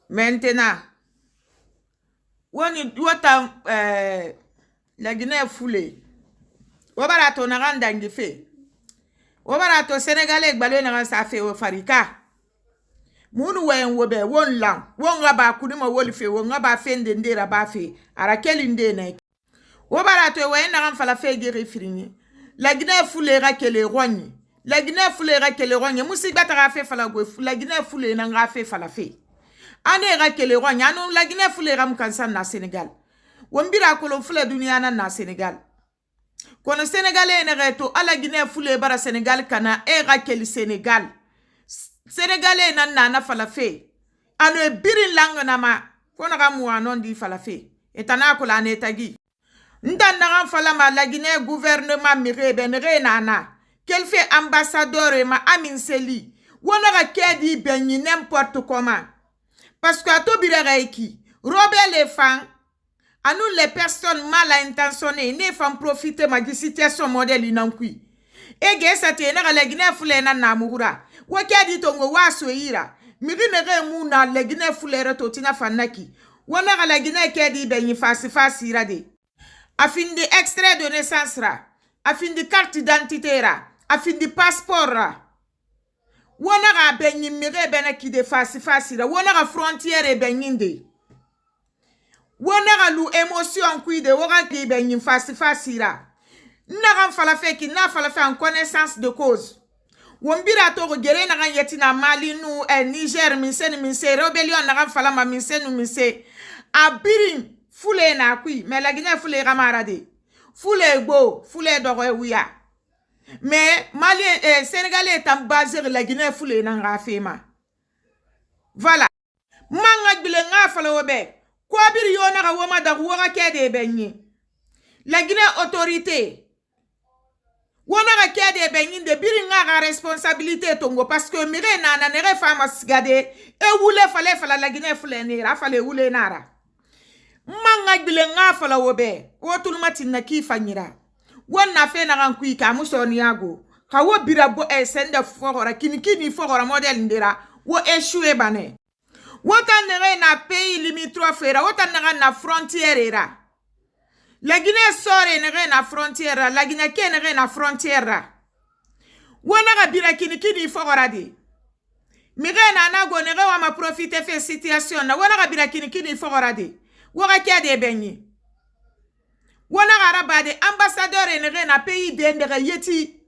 Maintenant, wata la Guinée foulée. Wabarato naranda ngife. Wabarato Sénégalais gbalwe naran sa fe o farika. Munu wen wobe won lang. Won ngaba kuduma wolife won ngaba fende ndera ba fe. Ara kelinde na. Wabarato wen naran fala fe giri firini. La Guinée foulée ra kele rogni. La Guinée foulée ra kele rogni. Musi batara fe fala go. La Guinée foulée nanga fe fala fe. Ane ra kele rogni. Anu la Guinée foulée ram kansan na Sénégal. Wombira kolo foulée dunia na Sénégal. Kono Sénégalais ne reto ala Guinée foulée bara Sénégal kana e ra kele Sénégal. Sénégalais na falafe. Anu e birin lang na ma. Kono ramu anon di falafe. Etana ko la netagi. Ndan na fala ma la Guinée gouvernement mire ben re nana. Quel fait ambassadeur ma Amin Seli. Wona ga kedi benyi n'importe comment. Parce que ato bire reiki. Robert les fans. À nous les personnes mal intentionnées ne font profiter ma situation modèle inankui. Ege sate na la Guinée foulée na namura. Wakadi tongo waso ira. Miri nere muna la Guinée foulée retotina fanaki. Wana la Guinée kedi benyi fasi irade. Afin de extrait de naissance ra. Afin de carte d'identité ra. Afin de passeport ra. Wana benyi mire benaki de fasi ra. Wana frontière benyinde. Wana lu émotion kuide waka ki benyi fasi ra. Naran falafe ki na falafe en connaissance de cause. Wombira to gere na kan yetina Mali nu Niger minse rebellion na kan fala ma minse abirin fule na kui mais la Guinée fule ramarade fule gbo fule dogo wiya mais Mali Sénégalais tam basé la Guinée fule na rafema voilà manga bile nga fala wobe ko bir yo na woma da wora kede benyi la Guinée autorité. Wona ga kede benyin de biri nga responsabilité tongo parce que mire na nere fama sigade e wule fala la Guinée fule ni ra fale wule nara manga bile nga fala wobe wotul matin na ki fanyira wonna fe na ran kuika musoni yago ka wo bira bo sende fogora kini fogora model ndira wo échoué bane wota nere na pays limitrophe ra wota na frontière ra. La Guinée sore nere na frontière, la Guinée ke nere na frontière. Wana ga bira kini fogora di. Mire na go nere wa ma profiter fait situation na wana ga bira kini fogora di. Wara ke de benyi. Wana ga rabade ambassadeur nere na pays de ndere yeti.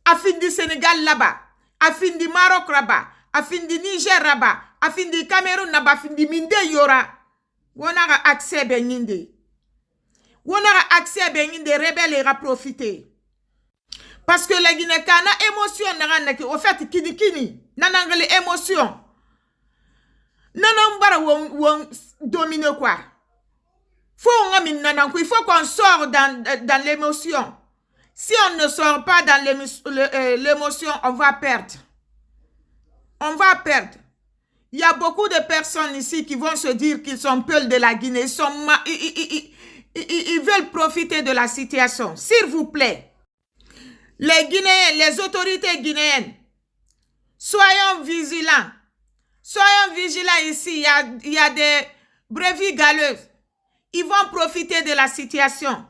Afin du Sénégal là-bas, afin du Maroc là-bas, afin du Niger là-bas, afin du Cameroun là-bas, afin du Minde yora. Wana ga accès benyinde. On a accès à des rebelles et à profiter. Parce que la Guinée kana émotion n'a au fait kini nanangale émotion. Nanambara won domine quoi. Il faut qu'on sorte dans l'émotion. Si on ne sort pas dans l'émotion, on va perdre. On va perdre. Il y a beaucoup de personnes ici qui vont se dire qu'ils sont peuls de la Guinée. Ils veulent profiter de la situation. S'il vous plaît, les Guinéens, les autorités guinéennes, soyons vigilants. Soyons vigilants ici. Il y a des brebis galeuses. Ils vont profiter de la situation.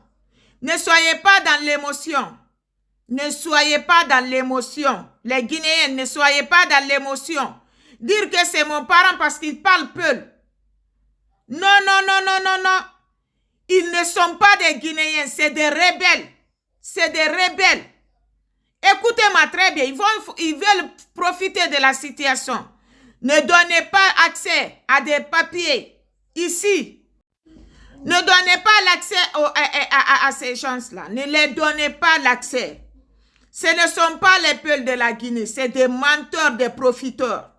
Ne soyez pas dans l'émotion. Ne soyez pas dans l'émotion. Les Guinéens, ne soyez pas dans l'émotion. Dire que c'est mon parent parce qu'il parle peu. Non. Ils ne sont pas des Guinéens, c'est des rebelles. C'est des rebelles. Écoutez-moi très bien, ils veulent profiter de la situation. Ne donnez pas accès à des papiers ici. Ne donnez pas l'accès à ces gens-là. Ne les donnez pas l'accès. Ce ne sont pas les peuples de la Guinée, c'est des menteurs, des profiteurs.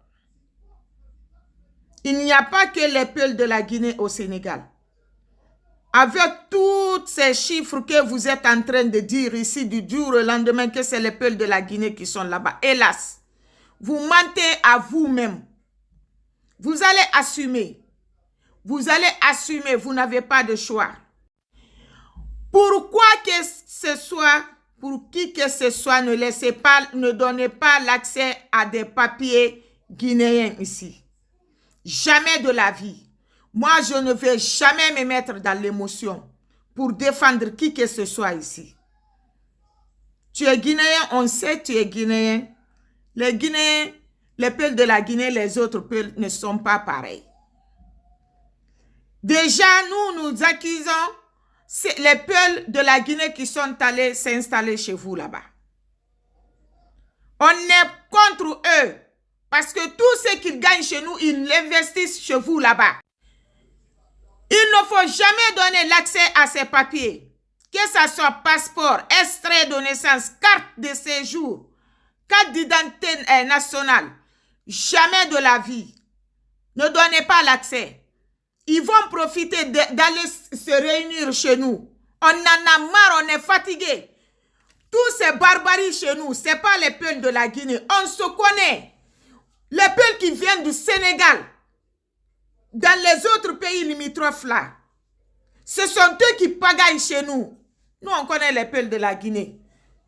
Il n'y a pas que les peuples de la Guinée au Sénégal. Avec tous ces chiffres que vous êtes en train de dire ici du jour au lendemain que c'est les peuples de la Guinée qui sont là-bas, hélas, vous mentez à vous-même. Vous allez assumer. Vous allez assumer, vous n'avez pas de choix. Pourquoi que ce soit, pour qui que ce soit, ne donnez pas l'accès à des papiers guinéens ici. Jamais de la vie. Moi, je ne vais jamais me mettre dans l'émotion pour défendre qui que ce soit ici. Tu es Guinéen, on sait tu es Guinéen. Les Guinéens, les peuples de la Guinée, les autres peuples ne sont pas pareils. Déjà, nous accusons les peuples de la Guinée qui sont allés s'installer chez vous là-bas. On est contre eux parce que tout ce qu'ils gagnent chez nous, ils l'investissent chez vous là-bas. Il ne faut jamais donner l'accès à ces papiers, que ce soit passeport, extrait de naissance, carte de séjour, carte d'identité nationale. Jamais de la vie. Ne donnez pas l'accès. Ils vont profiter d'aller se réunir chez nous. On en a marre, on est fatigué. Tous ces barbaries chez nous, ce n'est pas les peuples de la Guinée. On se connaît. Les peuples qui viennent du Sénégal, dans les autres pays limitrophes là, ce sont eux qui pagaillent chez nous. Nous, on connaît les peuples de la Guinée.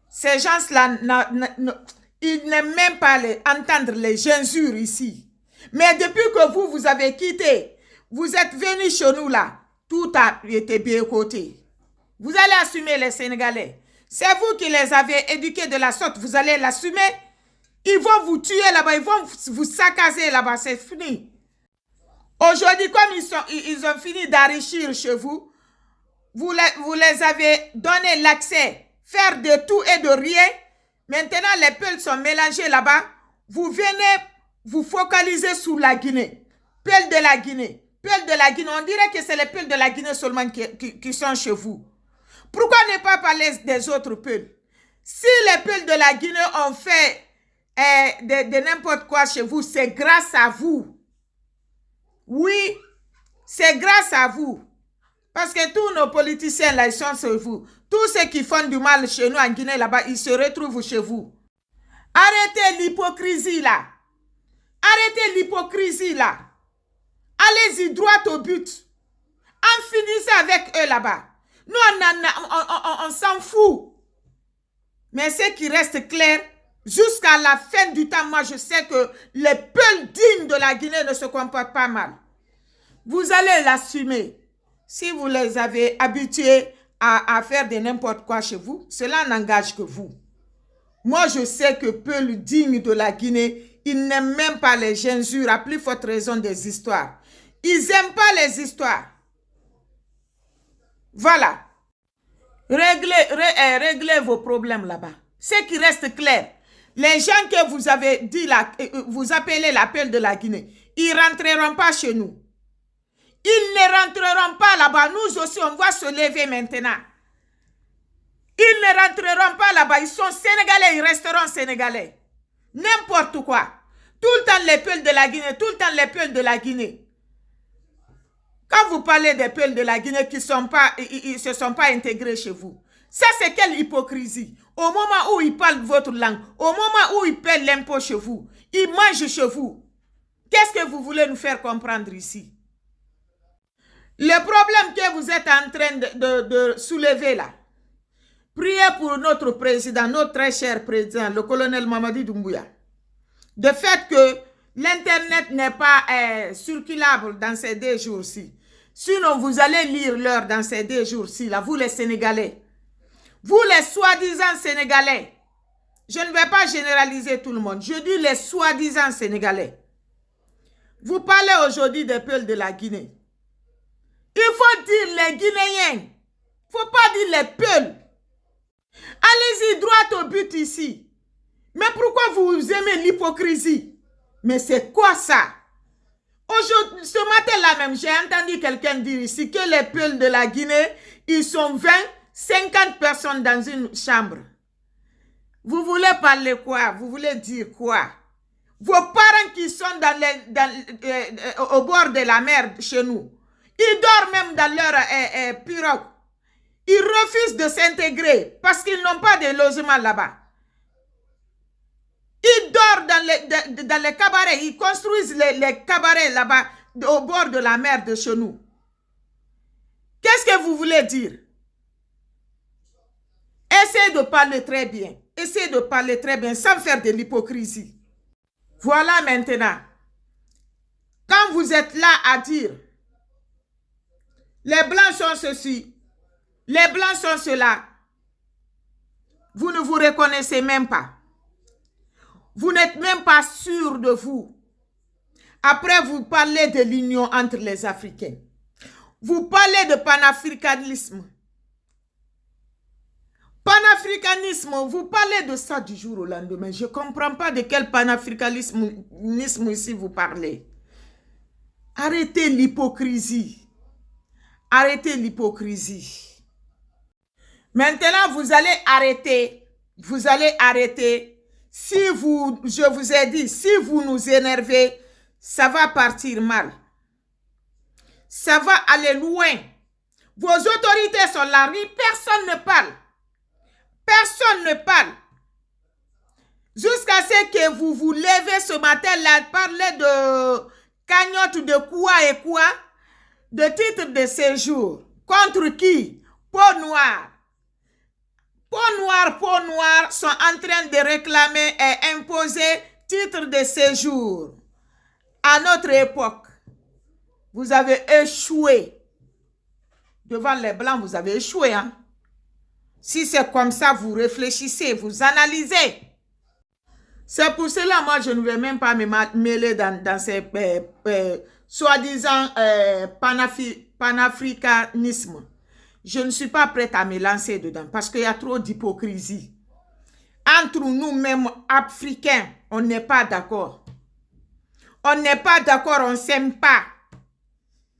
Ces gens-là, ils n'aiment même pas entendre les injures ici. Mais depuis que vous avez quitté, vous êtes venus chez nous là, tout a été bien coté. Vous allez assumer les Sénégalais. C'est vous qui les avez éduqués de la sorte, vous allez l'assumer. Ils vont vous tuer là-bas, ils vont vous saccager là-bas, c'est fini. Aujourd'hui, comme ils ont fini d'enrichir chez vous, vous les avez donné l'accès, faire de tout et de rien. Maintenant, les peuples sont mélangés là-bas. Vous venez vous focaliser sur la Guinée. Peuples de la Guinée. Peuples de la Guinée. On dirait que c'est les peuples de la Guinée seulement qui sont chez vous. Pourquoi ne pas parler des autres peuples? Si les peuples de la Guinée ont fait de n'importe quoi chez vous, c'est grâce à vous. Oui, c'est grâce à vous. Parce que tous nos politiciens là, ils sont chez vous. Tous ceux qui font du mal chez nous en Guinée là-bas, ils se retrouvent chez vous. Arrêtez l'hypocrisie là. Arrêtez l'hypocrisie là. Allez-y droit au but. En finissant avec eux là-bas. Nous, on s'en fout. Mais ce qui reste clair, jusqu'à la fin du temps, moi je sais que les peuples dignes de la Guinée ne se comportent pas mal. Vous allez l'assumer. Si vous les avez habitués à faire de n'importe quoi chez vous, cela n'engage que vous. Moi, je sais que peuples dignes de la Guinée, ils n'aiment même pas les injures, à plus forte raison des histoires. Ils n'aiment pas les histoires. Voilà. Réglez vos problèmes là-bas. Ce qui reste clair, les gens que vous avez dit là, vous appelez l'appel de la Guinée, ils ne rentreront pas chez nous. Ils ne rentreront pas là-bas. Nous aussi, on va se lever maintenant. Ils ne rentreront pas là-bas. Ils sont sénégalais, ils resteront sénégalais. N'importe quoi. Tout le temps les peuples de la Guinée, tout le temps les peuples de la Guinée. Quand vous parlez des peuples de la Guinée qui ne se sont pas intégrés chez vous, ça c'est quelle hypocrisie. Au moment où ils parlent votre langue, au moment où ils paient l'impôt chez vous, ils mangent chez vous. Qu'est-ce que vous voulez nous faire comprendre ici? Le problème que vous êtes en train de soulever là, priez pour notre président, notre très cher président, le colonel Mamadi Doumbouya. De fait que l'Internet n'est pas circulable dans ces 2 jours-ci. Sinon, vous allez lire l'heure dans ces 2 jours-ci, là, vous les Sénégalais. Vous les soi-disant Sénégalais. Je ne vais pas généraliser tout le monde. Je dis les soi-disant Sénégalais. Vous parlez aujourd'hui des peuples de la Guinée. Il faut dire les Guinéens. Il ne faut pas dire les peuples. Allez-y droit au but ici. Mais pourquoi vous aimez l'hypocrisie? Mais c'est quoi ça? Aujourd'hui, ce matin-là même, j'ai entendu quelqu'un dire ici que les peuples de la Guinée, ils sont 20, 50 personnes dans une chambre. Vous voulez parler quoi? Vous voulez dire quoi? Vos parents qui sont au bord de la mer chez nous, ils dorment même dans leur pirogue. Ils refusent de s'intégrer parce qu'ils n'ont pas de logement là-bas. Ils dorment dans les cabarets. Ils construisent les cabarets là-bas au bord de la mer de chez nous. Qu'est-ce que vous voulez dire? Essayez de parler très bien. Essayez de parler très bien sans faire de l'hypocrisie. Voilà maintenant. Quand vous vous êtes là à dire, les blancs sont ceci, les blancs sont cela, vous ne vous reconnaissez même pas. Vous n'êtes même pas sûr de vous. Après, vous parlez de l'union entre les Africains. Vous parlez de panafricanisme. Panafricanisme, vous parlez de ça du jour au lendemain. Je ne comprends pas de quel panafricanisme ici vous parlez. Arrêtez l'hypocrisie. Arrêtez l'hypocrisie. Maintenant, vous allez arrêter. Vous allez arrêter. Si vous, je vous ai dit, si vous nous énervez, ça va partir mal. Ça va aller loin. Vos autorités sont là, personne ne parle. Personne ne parle. Jusqu'à ce que vous vous levez ce matin-là, parler de cagnotte de quoi et quoi, de titre de séjour. Contre qui? Peau noire. Peau noire sont en train de réclamer et imposer titre de séjour. À notre époque, vous avez échoué. Devant les Blancs, vous avez échoué. Hein? Si c'est comme ça, vous réfléchissez, vous analysez. C'est pour cela, moi, je ne vais même pas me mêler dans ces soi-disant panafricanisme. Je ne suis pas prête à me lancer dedans parce qu'il y a trop d'hypocrisie. Entre nous-mêmes, Africains, on n'est pas d'accord. On n'est pas d'accord, on ne s'aime pas.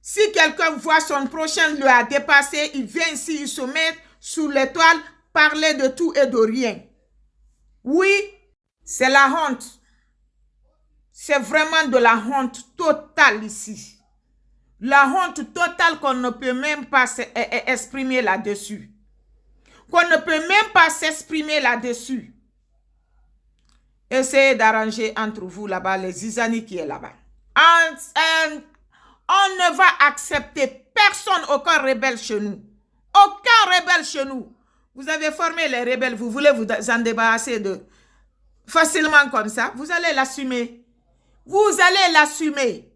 Si quelqu'un voit son prochain lui a dépassé, il vient ici, il se met sous l'étoile, parler de tout et de rien. Oui, c'est la honte. C'est vraiment de la honte totale ici. La honte totale qu'on ne peut même pas exprimer là-dessus. Qu'on ne peut même pas s'exprimer là-dessus. Essayez d'arranger entre vous là-bas, les Zizani qui est là-bas. On ne va accepter personne, aucun rebelle chez nous. Aucun rebelle chez nous. Vous avez formé les rebelles, vous voulez vous en débarrasser de facilement comme ça. Vous allez l'assumer. Vous allez l'assumer.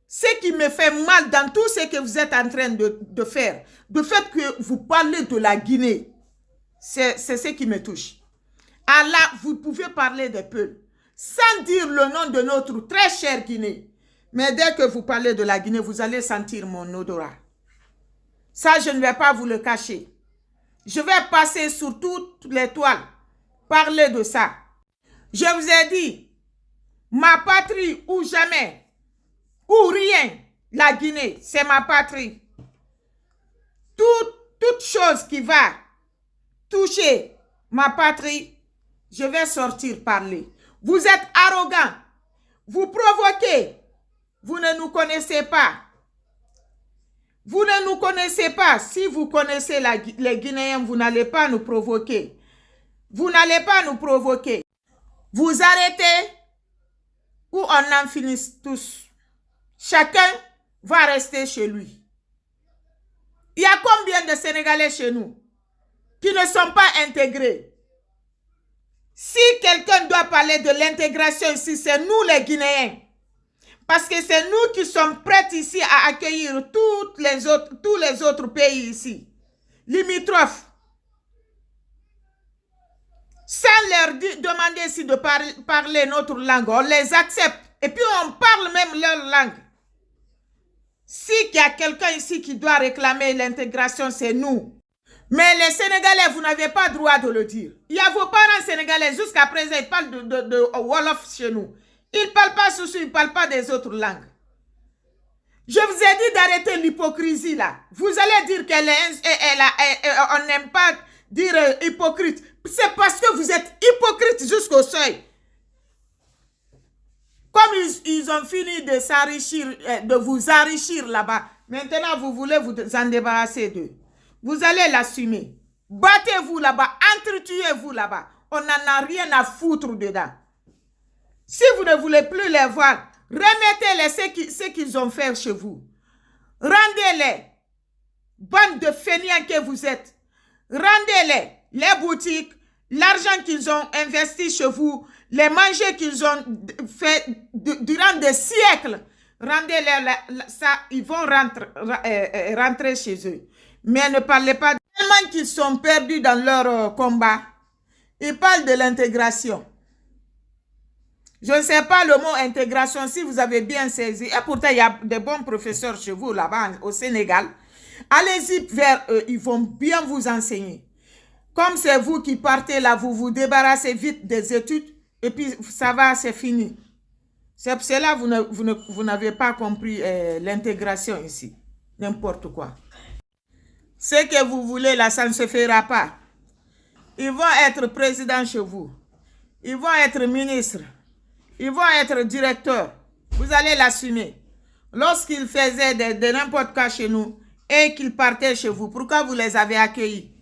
Ce qui me fait mal dans tout ce que vous êtes en train de faire, le fait que vous parlez de la Guinée, c'est ce qui me touche. Allah, vous pouvez parler des peuples sans dire le nom de notre très chère Guinée. Mais dès que vous parlez de la Guinée, vous allez sentir mon odorat. Ça, je ne vais pas vous le cacher. Je vais passer sur toutes les toiles, parler de ça. Je vous ai dit, ma patrie ou jamais, ou rien, la Guinée, c'est ma patrie. Toute chose qui va toucher ma patrie, je vais sortir parler. Vous êtes arrogant, vous provoquez, vous ne nous connaissez pas. Vous ne nous connaissez pas. Si vous connaissez les Guinéens, vous n'allez pas nous provoquer. Vous n'allez pas nous provoquer. Vous arrêtez ou on en finit tous. Chacun va rester chez lui. Il y a combien de Sénégalais chez nous qui ne sont pas intégrés? Si quelqu'un doit parler de l'intégration ici, c'est nous les Guinéens. Parce que c'est nous qui sommes prêts ici à accueillir tous les autres pays ici, limitrophes. Sans leur demander ici de parler notre langue, on les accepte. Et puis on parle même leur langue. S'il y a quelqu'un ici qui doit réclamer l'intégration, c'est nous. Mais les Sénégalais, vous n'avez pas droit de le dire. Il y a vos parents sénégalais, jusqu'à présent, ils parlent de Wolof chez nous. Ils ne parlent pas souci, ils ne parlent pas des autres langues. Je vous ai dit d'arrêter l'hypocrisie là. Vous allez dire on n'aime pas dire hypocrite. C'est parce que vous êtes hypocrite jusqu'au seuil. Comme ils ont fini de s'enrichir, de vous enrichir là-bas, maintenant vous voulez vous en débarrasser d'eux. Vous allez l'assumer. Battez-vous là-bas, entretuez-vous là-bas. On n'en a rien à foutre dedans. Si vous ne voulez plus les voir, remettez-les ce qu'ils ont fait chez vous. Rendez-les. Bande de fainéants que vous êtes. Rendez-les. Les boutiques, l'argent qu'ils ont investi chez vous, les manger qu'ils ont fait durant des siècles. Rendez-leur ça, ils vont rentrer chez eux. Mais ne parlez pas tellement qu'ils sont perdus dans leur combat. Ils parlent de l'intégration. Je ne sais pas le mot intégration si vous avez bien saisi. Et pourtant, il y a des bons professeurs chez vous là-bas au Sénégal. Allez-y vers eux, ils vont bien vous enseigner. Comme c'est vous qui partez là, vous vous débarrassez vite des études et puis ça va, c'est fini. C'est pour cela que vous n'avez pas compris l'intégration ici. N'importe quoi. Ce que vous voulez là, ça ne se fera pas. Ils vont être présidents chez vous. Ils vont être ministres. Ils vont être directeurs. Vous allez l'assumer. Lorsqu'ils faisaient de n'importe quoi chez nous et qu'ils partaient chez vous, pourquoi vous les avez accueillis?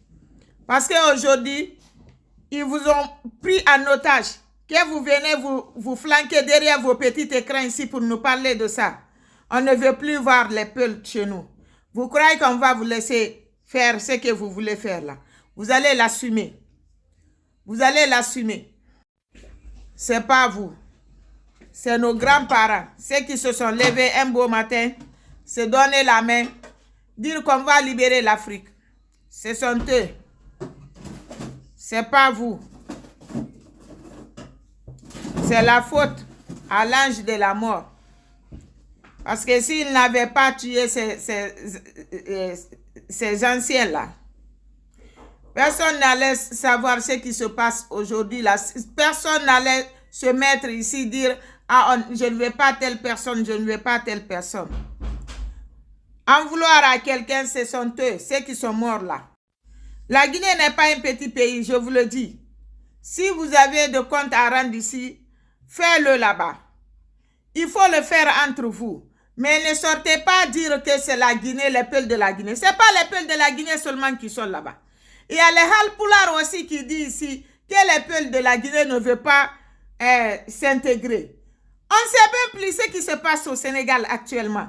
Parce qu'aujourd'hui, ils vous ont pris en otage. Que vous venez vous flanquer derrière vos petits écrans ici pour nous parler de ça. On ne veut plus voir les peuples chez nous. Vous croyez qu'on va vous laisser faire ce que vous voulez faire là? Vous allez l'assumer. Vous allez l'assumer. C'est pas vous. C'est nos grands-parents. Ceux qui se sont levés un beau matin, se donner la main, dire qu'on va libérer l'Afrique. Ce sont eux. C'est pas vous. C'est la faute à l'ange de la mort. Parce que s'il n'avait pas tué ces anciens-là, personne n'allait savoir ce qui se passe aujourd'hui. Personne n'allait se mettre ici dire « Ah, je ne veux pas telle personne, je ne veux pas telle personne. » En vouloir à quelqu'un, ce sont eux, ceux qui sont morts là. La Guinée n'est pas un petit pays, je vous le dis. Si vous avez de comptes à rendre ici, faites-le là-bas. Il faut le faire entre vous. Mais ne sortez pas dire que c'est la Guinée, les peuples de la Guinée. Ce n'est pas les peuples de la Guinée seulement qui sont là-bas. Il y a les Halpulaar aussi qui disent ici que les peuples de la Guinée ne veulent pas s'intégrer. On sait même plus ce qui se passe au Sénégal actuellement.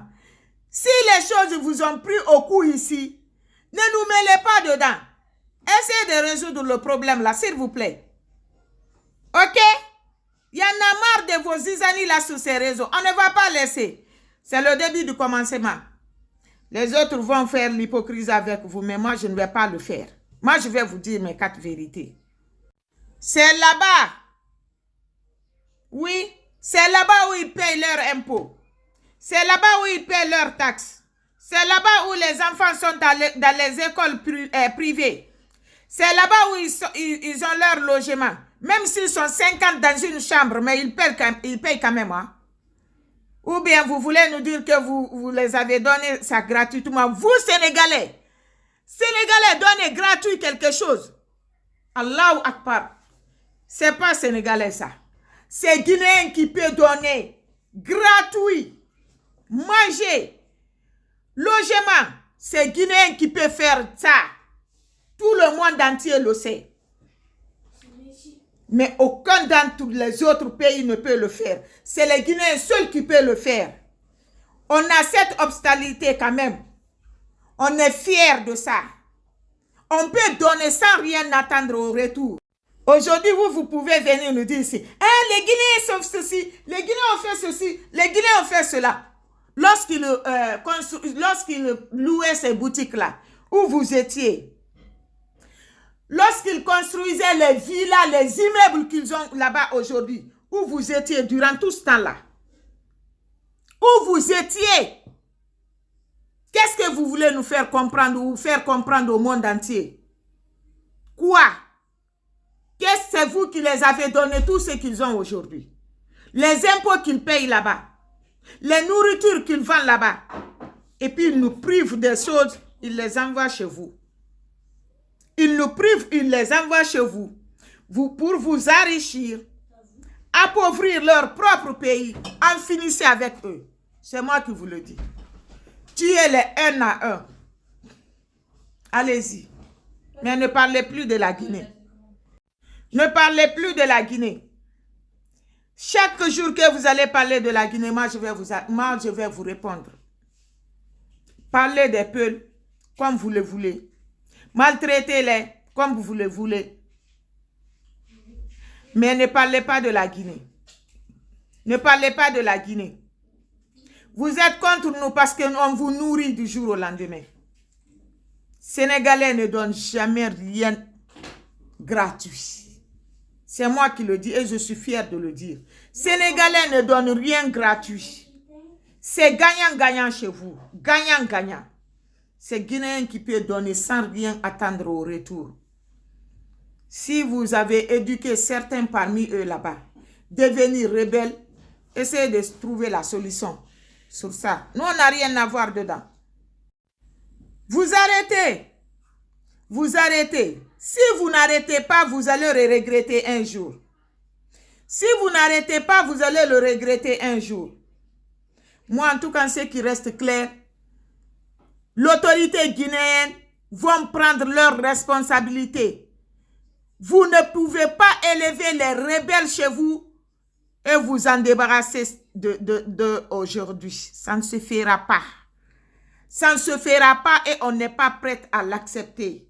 Si les choses vous ont pris au coup ici, ne nous mêlez pas dedans. Essayez de résoudre le problème là, s'il vous plaît. Ok? Il y en a marre de vos zizanies là sur ces réseaux. On ne va pas laisser. C'est le début du commencement. Les autres vont faire l'hypocrisie avec vous, mais moi, je ne vais pas le faire. Moi, je vais vous dire mes 4 vérités. C'est là-bas. Oui, c'est là-bas où ils payent leurs impôts. C'est là-bas où ils payent leurs taxes. C'est là-bas où les enfants sont dans les écoles privées. C'est là-bas où ils ont leur logement. Même s'ils sont 50 dans une chambre, mais ils payent quand même. Hein? Ou bien vous voulez nous dire que vous les avez donné ça gratuitement. Vous, Sénégalais, donnez gratuit quelque chose. Allahu Akbar. C'est pas Sénégalais ça. C'est Guinéen qui peut donner gratuit. Manger. Logement. C'est Guinéen qui peut faire ça. Tout le monde entier le sait. Mais aucun d'entre les autres pays ne peut le faire. C'est les Guinéens seuls qui peuvent le faire. On a cette hospitalité quand même. On est fiers de ça. On peut donner sans rien attendre au retour. Aujourd'hui, vous pouvez venir nous dire ici, les Guinéens sont ceci, les Guinéens ont fait ceci, les Guinéens ont fait cela. Lorsqu'ils louaient ces boutiques-là, où vous étiez, lorsqu'ils construisaient les villas, les immeubles qu'ils ont là-bas aujourd'hui, où vous étiez durant tout ce temps-là? Où vous étiez? Qu'est-ce que vous voulez nous faire comprendre ou faire comprendre au monde entier? Quoi? Qu'est-ce que c'est vous qui les avez donné tout ce qu'ils ont aujourd'hui? Les impôts qu'ils payent là-bas, les nourritures qu'ils vendent là-bas, et puis ils nous privent des choses, ils les envoient chez vous. Ils nous privent, ils les envoient chez vous, pour vous enrichir, appauvrir leur propre pays, en finissez avec eux. C'est moi qui vous le dis. Tuez-les un à un. Allez-y. Mais ne parlez plus de la Guinée. Ne parlez plus de la Guinée. Chaque jour que vous allez parler de la Guinée, moi je vais vous répondre. Parlez des peuples comme vous le voulez. Maltraitez-les comme vous le voulez. Mais ne parlez pas de la Guinée. Ne parlez pas de la Guinée. Vous êtes contre nous parce qu'on vous nourrit du jour au lendemain. Sénégalais ne donnent jamais rien gratuit. C'est moi qui le dis et je suis fier de le dire. Sénégalais ne donnent rien gratuit. C'est gagnant-gagnant chez vous. Gagnant-gagnant. C'est Guinéen qui peut donner sans rien attendre au retour. Si vous avez éduqué certains parmi eux là-bas, devenir rebelles, essayez de trouver la solution sur ça. Nous, on n'a rien à voir dedans. Vous arrêtez. Vous arrêtez. Si vous n'arrêtez pas, vous allez le regretter un jour. Si vous n'arrêtez pas, vous allez le regretter un jour. Moi, en tout cas, ce qui reste clair, l'autorité guinéenne va prendre leurs responsabilités. Vous ne pouvez pas élever les rebelles chez vous et vous en débarrasser de aujourd'hui. Ça ne se fera pas. Ça ne se fera pas et on n'est pas prêt à l'accepter.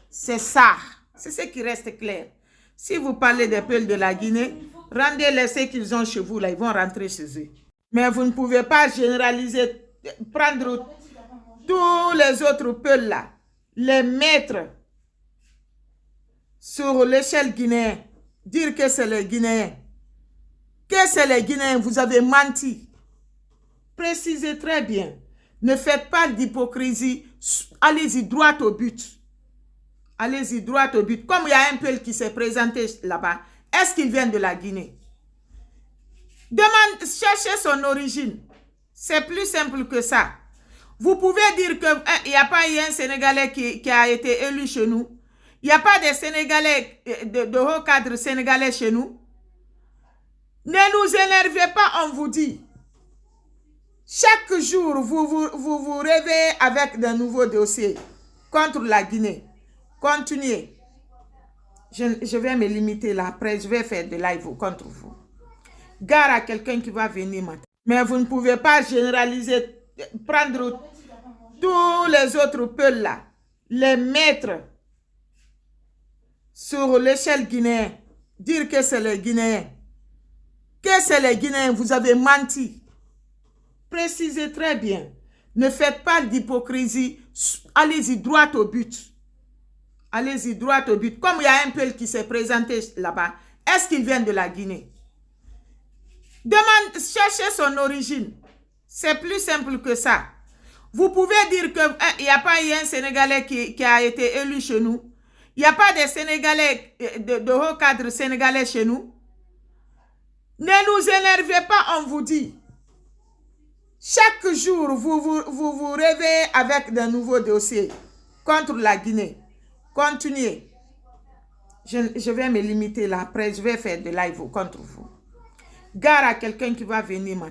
C'est ça. C'est ce qui reste clair. Si vous parlez des peuples de la Guinée, rendez-les ce qu'ils ont chez vous, là, ils vont rentrer chez eux. Mais vous ne pouvez pas généraliser, prendre tous les autres peuples là, les mettre sur l'échelle guinéenne, dire que c'est les Guinéens. Que c'est les Guinéens, vous avez menti. Précisez très bien. Ne faites pas d'hypocrisie. Allez-y droit au but. Allez-y droit au but. Comme il y a un peuple qui s'est présenté là-bas, est-ce qu'il vient de la Guinée? Cherchez son origine. C'est plus simple que ça. Vous pouvez dire qu'il n'y a pas eu un Sénégalais qui a été élu chez nous. Il n'y a pas de Sénégalais, de haut cadre sénégalais chez nous. Ne nous énervez pas, on vous dit. Chaque jour, vous rêvez avec de nouveaux dossiers contre la Guinée. Continuez. Je vais me limiter là. Après, je vais faire des lives contre vous. Gare à quelqu'un qui va venir maintenant. Mais vous ne pouvez pas généraliser, prendre tous les autres peuples là, les mettre sur l'échelle guinéenne, dire que c'est les Guinéens. Que c'est les Guinéens, vous avez menti. Précisez très bien. Ne faites pas d'hypocrisie. Allez-y droit au but. Allez-y droit au but. Comme il y a un peuple qui s'est présenté là-bas, est-ce qu'il vient de la Guinée? Cherchez son origine. C'est plus simple que ça. Vous pouvez dire qu'il n'y a pas eu un Sénégalais qui a été élu chez nous. Il n'y a pas de Sénégalais, de haut cadre sénégalais chez nous. Ne nous énervez pas, on vous dit. Chaque jour, vous rêvez avec de nouveaux dossiers contre la Guinée. Continuez. Je vais me limiter là. Après, je vais faire des lives contre vous. Gare à quelqu'un qui va venir maintenant.